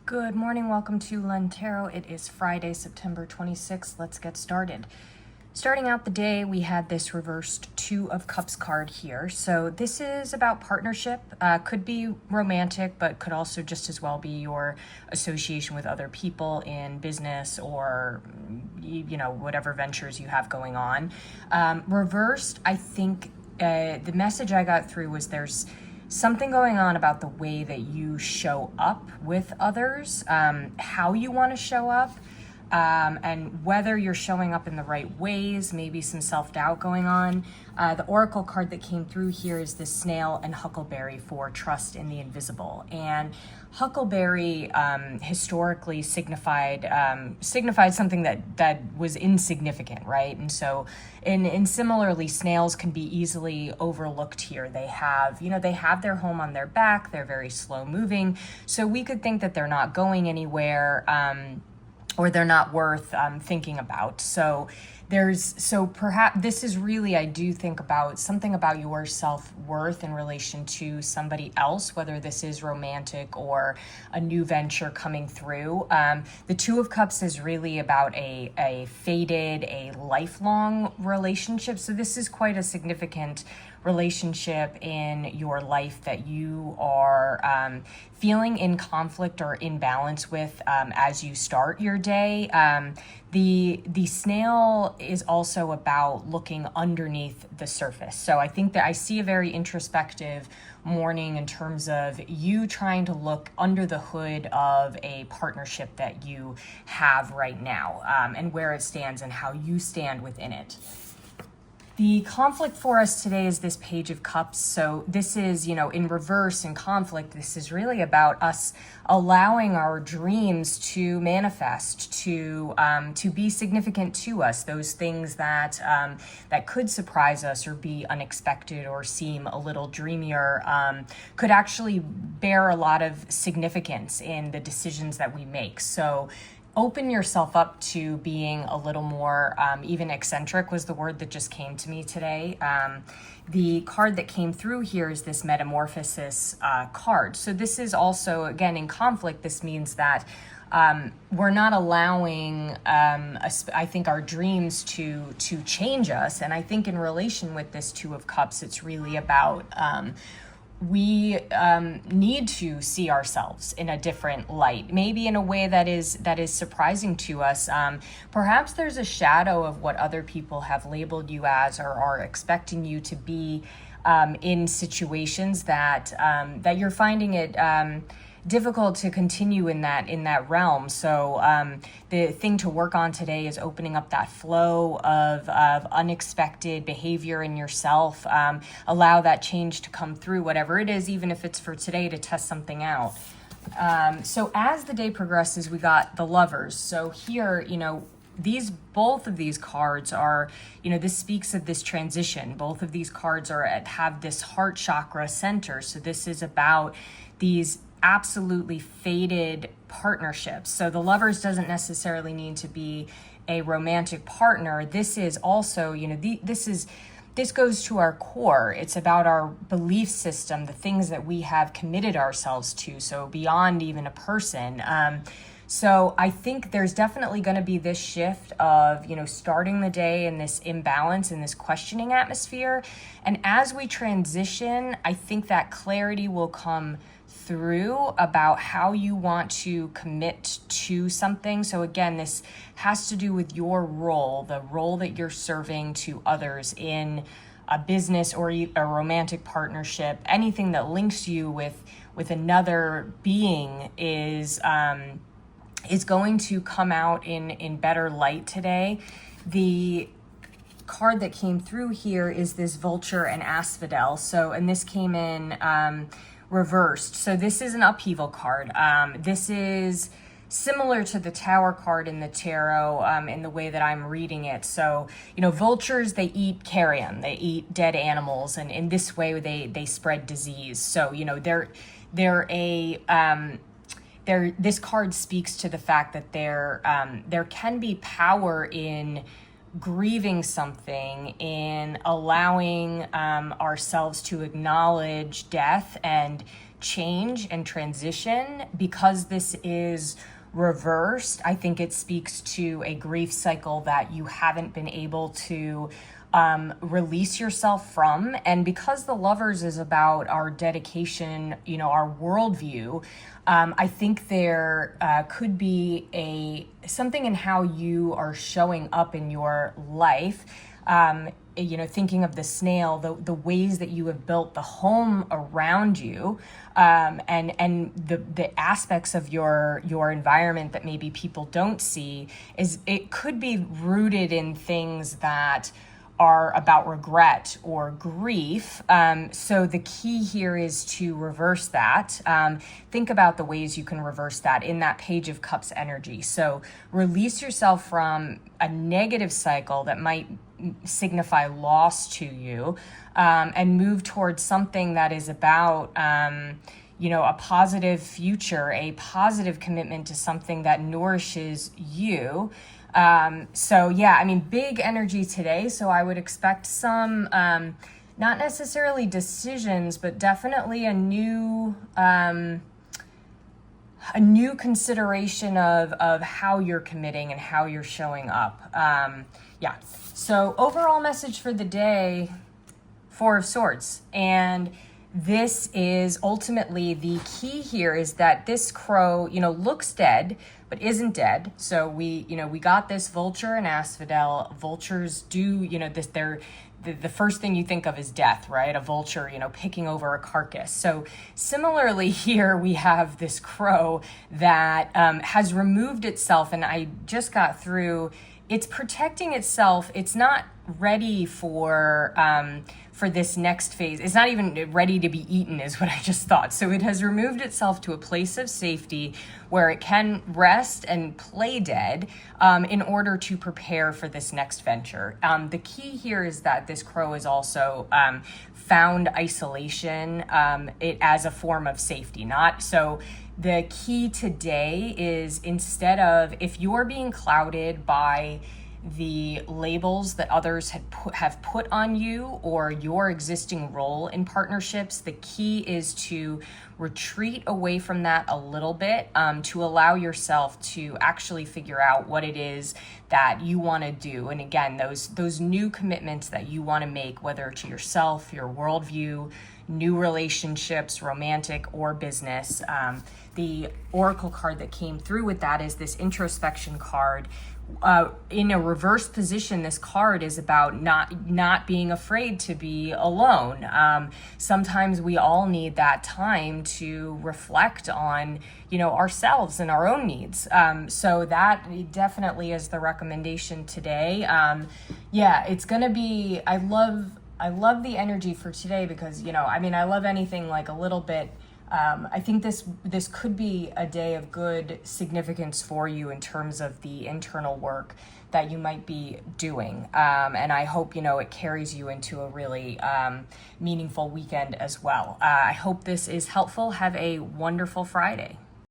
Good morning, welcome to Lund Tarot. It is Friday, September 26th. Let's get started. Starting out the day, we had this reversed Two of Cups card here. So this is about partnership. Could be romantic, but could also just as well be your association with other people in business or, whatever ventures you have going on. Reversed, I think the message I got through was there's something going on about the way that you show up with others, how you want to show up, and whether you're showing up in the right ways, maybe some self-doubt going on. The Oracle card that came through here is this snail and huckleberry for trust in the invisible. And huckleberry historically signified something that was insignificant, right? And so, and similarly, snails can be easily overlooked here. They have their home on their back. They're very slow moving, so we could think that they're not going anywhere. Or they're not worth thinking about. So perhaps this is really, I do think about something about your self-worth in relation to somebody else, whether this is romantic or a new venture coming through. The Two of Cups is really about a lifelong relationship. So this is quite a significant relationship in your life that you are feeling in conflict or in balance with as you start your day. The snail is also about looking underneath the surface. So I think that I see a very introspective morning in terms of you trying to look under the hood of a partnership that you have right now, and where it stands and how you stand within it. The conflict for us today is this Page of Cups. So this is, in reverse in conflict, this is really about us allowing our dreams to manifest, to be significant to us. Those things that could surprise us or be unexpected or seem a little dreamier could actually bear a lot of significance in the decisions that we make. So open yourself up to being a little more, even eccentric was the word that just came to me today. The card that came through here is this Metamorphosis card. So this is also, again, in conflict, this means that we're not allowing, I think, our dreams to change us. And I think in relation with this Two of Cups, it's really about we need to see ourselves in a different light, maybe in a way that is surprising to us. Perhaps there's a shadow of what other people have labeled you as or are expecting you to be in situations that you're finding it difficult to continue in that realm. So the thing to work on today is opening up that flow of unexpected behavior in yourself. Allow that change to come through, whatever it is, even if it's for today to test something out. So as the day progresses, we got the Lovers. So here, both of these cards are, this speaks of this transition. Both of these cards have this heart chakra center. So this is about these absolutely fated partnerships. So the Lovers doesn't necessarily need to be a romantic partner. This is also, this goes to our core. It's about our belief system, the things that we have committed ourselves to. So beyond even a person. So I think there's definitely going to be this shift of, starting the day in this imbalance, in this questioning atmosphere. And as we transition, I think that clarity will come through about how you want to commit to something. So again, this has to do with your role, the role that you're serving to others in a business or a romantic partnership. Anything that links you with another being is going to come out in better light today. The card that came through here is this Vulture and Asphodel. So, and this came in reversed. So this is an upheaval card. This is similar to the Tower card in the tarot in the way that I'm reading it. So, vultures, they eat carrion, they eat dead animals, and in this way they spread disease. So, this card speaks to the fact that there can be power in grieving something, in allowing ourselves to acknowledge death and change and transition. Because this is reversed, I think it speaks to a grief cycle that you haven't been able to release yourself from. And because the Lovers is about our dedication, our worldview, I think there could be something in how you are showing up in your life. Thinking of the snail, the ways that you have built the home around you, and the aspects of your environment that maybe people don't see, is it could be rooted in things that are about regret or grief. So the key here is to reverse that. Think about the ways you can reverse that in that Page of Cups energy. So release yourself from a negative cycle that might signify loss to you, and move towards something that is about a positive future, a positive commitment to something that nourishes you. Big energy today. So I would expect some, not necessarily decisions, but definitely a new consideration of how you're committing and how you're showing up. So overall message for the day, Four of Swords. And this is ultimately the key here, is that this crow, looks dead, but isn't dead. So we got this vulture and asphodel. Vultures do, they're the first thing you think of is death, right? A vulture, picking over a carcass. So similarly here, we have this crow that has removed itself, and I just got through, it's protecting itself. It's not ready for this next phase. It's not even ready to be eaten, is what I just thought. So it has removed itself to a place of safety where it can rest and play dead, in order to prepare for this next venture. The key here is that this crow is also found isolation, it as a form of safety. The key today is, instead of, if you're being clouded by the labels that others have put on you or your existing role in partnerships, the key is to retreat away from that a little bit, to allow yourself to actually figure out what it is that you want to do. And again, those new commitments that you want to make, whether to yourself, your worldview, new relationships, romantic or business. The oracle card that came through with that is this introspection card. In a reverse position, this card is about not being afraid to be alone. Sometimes we all need that time to reflect on, ourselves and our own needs. So that definitely is the recommendation today. It's gonna be, I love the energy for today because, I love anything like a little bit. I think this could be a day of good significance for you in terms of the internal work that you might be doing. And I hope, it carries you into a really meaningful weekend as well. I hope this is helpful. Have a wonderful Friday.